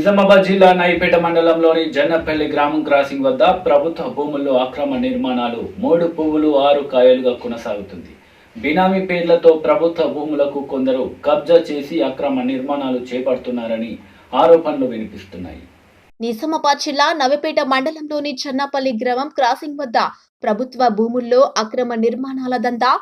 నిజామాబాద్ జిల్లా నయిపేట మండలంలోని జన్నపల్లి గ్రామం క్రాసింగ్ వద్ద ప్రభుత్వ భూముల్లో అక్రమ నిర్మాణాలు 3 పువ్వులు 6 కాయలుగా కొనసాగుతుంది. బినామీ పేర్లతో ప్రభుత్వ భూములకు కొందరు కబ్జా చేసి అక్రమ నిర్మాణాలు చేపడుతున్నారని ఆరోపణలు వినిపిస్తున్నాయి. నిజామాబాద్ జిల్లా నవిపేట మండలంలోని జన్నపల్లి గ్రామం క్రాసింగ్ వద్ద ప్రభుత్వ భూముల్లో అక్రమ నిర్మాణాల దందా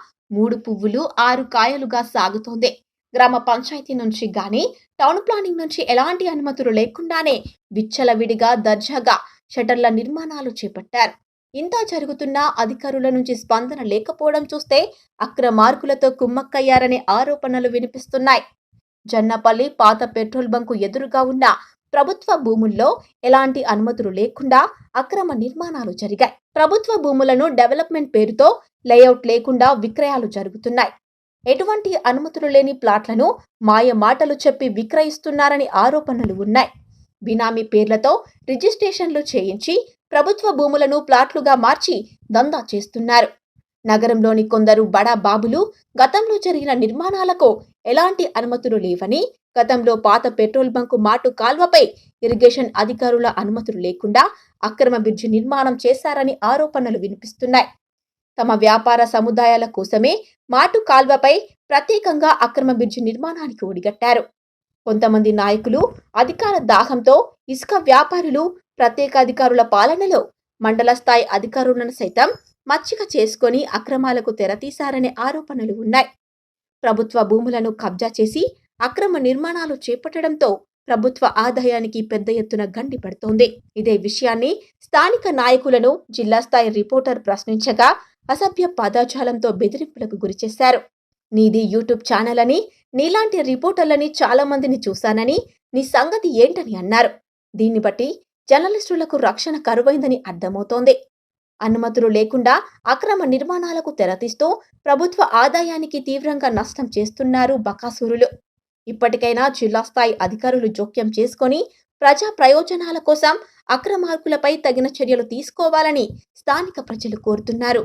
3 పువ్వులు 6 కాయలుగా సాగుతోంది. గ్రామ పంచాయతీ నుంచి గాని టౌన్ ప్లానింగ్ నుంచి ఎలాంటి అనుమతులు లేకుండానే విచ్చలవిడిగా దర్జాగా షటర్ల నిర్మాణాలు చేపట్టారు. ఇంత జరుగుతున్నా అధికారుల నుంచి స్పందన లేకపోవడం చూస్తే అక్రమార్కులతో కుమ్మక్కయ్యారనే ఆరోపణలు వినిపిస్తున్నాయి. జన్నపల్లి పాత పెట్రోల్ బంకు ఎదురుగా ఉన్న ప్రభుత్వ భూముల్లో ఎలాంటి అనుమతులు లేకుండా అక్రమ నిర్మాణాలు జరిగాయి. ప్రభుత్వ భూములను డెవలప్మెంట్ పేరుతో లేఅవుట్ లేకుండా విక్రయాలు జరుగుతున్నాయి. ఎటువంటి అనుమతులు లేని ప్లాట్లను మాయ మాటలు చెప్పి విక్రయిస్తున్నారని ఆరోపణలు ఉన్నాయి. బినామీ పేర్లతో రిజిస్ట్రేషన్లు చేయించి ప్రభుత్వ భూములను ప్లాట్లుగా మార్చి దందా చేస్తున్నారు. నగరంలోని కొందరు బడా బాబులు గతంలో జరిగిన నిర్మాణాలకు ఎలాంటి అనుమతులు లేవని, గతంలో పాత పెట్రోల్ బంకు మాటు కాల్వపై ఇరిగేషన్ అధికారుల అనుమతులు లేకుండా అక్రమ బ్రిడ్జి నిర్మాణం చేశారని ఆరోపణలు వినిపిస్తున్నాయి. తమ వ్యాపార సముదాయాల కోసమే మాటు కాల్వపై ప్రత్యేకంగా అక్రమ బ్రిడ్జి నిర్మాణానికి ఒడిగట్టారు. కొంతమంది నాయకులు అధికార దాహంతో ఇసుక వ్యాపారులు ప్రత్యేక అధికారుల పాలనలో మండల స్థాయి అధికారులను సైతం మచ్చిక చేసుకొని అక్రమాలకు తెరతీశారనే ఆరోపణలు ఉన్నాయి. ప్రభుత్వ భూములను కబ్జా చేసి అక్రమ నిర్మాణాలు చేపట్టడంతో ప్రభుత్వ ఆదాయానికి పెద్ద ఎత్తున గండి పడుతోంది. ఇదే విషయాన్ని స్థానిక నాయకులను జిల్లా స్థాయి రిపోర్టర్ ప్రశ్నించగా అసభ్య పదజాలంతో బెదిరింపులకు గురిచేశారు. నీది యూట్యూబ్ ఛానల్ అని, నీలాంటి రిపోర్టర్లని చాలా మందిని చూశానని, నీ సంగతి ఏంటని అన్నారు. దీన్ని బట్టి జర్నలిస్టులకు రక్షణ కరువైందని అర్థమవుతోంది. అనుమతులు లేకుండా అక్రమ నిర్మాణాలకు తెరతీస్తూ ప్రభుత్వ ఆదాయానికి తీవ్రంగా నష్టం చేస్తున్నారు బకాసురులు. ఇప్పటికైనా జిల్లా స్థాయి అధికారులు జోక్యం చేసుకొని ప్రజా ప్రయోజనాల కోసం అక్రమార్కులపై తగిన చర్యలు తీసుకోవాలని స్థానిక ప్రజలు కోరుతున్నారు.